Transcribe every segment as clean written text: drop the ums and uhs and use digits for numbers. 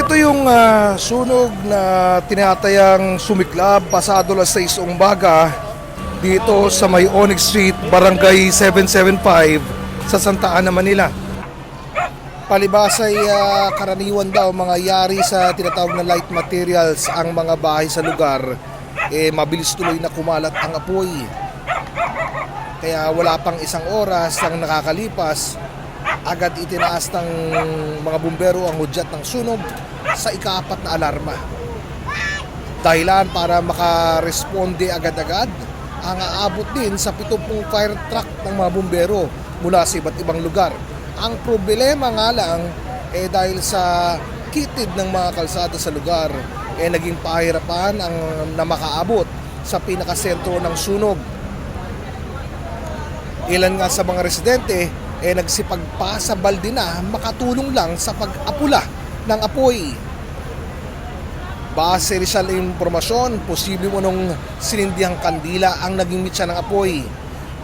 Ito yung sunog na tinatayang sumiklab pasado alas 6 umaga dito sa may Onyx Street, Barangay 775 sa Santa Ana, Manila. Palibas ay karaniwan daw mga yari sa tinatawag na light materials ang mga bahay sa lugar. Mabilis tuloy na kumalat ang apoy. Kaya wala pang isang oras ang nakakalipas, agad itinaas ng mga bumbero ang hudyat ng sunog sa ika-4 na alarma. Dahilan para makaresponde agad-agad ang aabot din sa 70 fire truck ng mga bumbero mula sa iba't ibang lugar. Ang problema nga lang dahil sa kitid ng mga kalsada sa lugar naging pahirapan ang na makaabot sa pinakasentro ng sunog. Ilan nga sa mga residente nagsipagpa sa balde na makatulong lang sa pag-apula ng apoy. Base rin sa impormasyon, posible mo nung sinindihang kandila ang naging mitya ng apoy.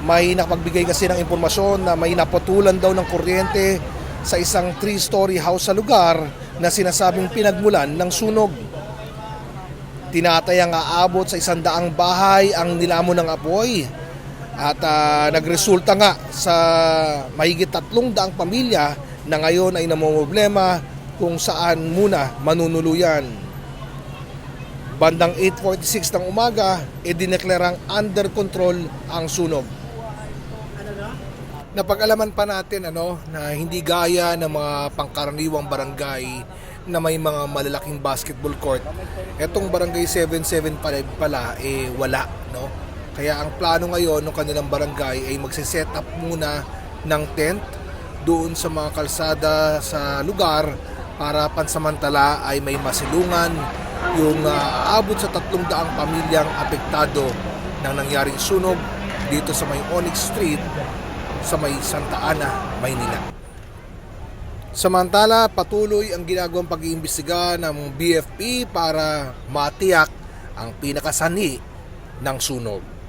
May nakapagbigay kasi ng impormasyon na may napatulan daw ng kuryente sa isang 3-story house sa lugar na sinasabing pinagmulan ng sunog. Tinatayang aabot sa 100 bahay ang nilamon ng apoy. At nagresulta nga sa mahigit 300 pamilya na ngayon ay namomroblema kung saan muna manunuluyan. Bandang 8:46 ng umaga, dineklarang under control ang sunog. Napag-alaman pa natin na hindi gaya ng mga pangkaraniwang barangay na may mga malalaking basketball court. Etong barangay 775 pala wala, no? Kaya ang plano ngayon ng kanilang barangay ay magse-set up muna ng tent doon sa mga kalsada sa lugar para pansamantala ay may masilungan yung abot sa 300 pamilyang apektado ng nangyaring sunog dito sa may Onyx Street sa may Santa Ana, Maynila. Samantala, patuloy ang ginagawang pag-iimbestiga ng BFP para matiyak ang pinakasanhi ng sunog.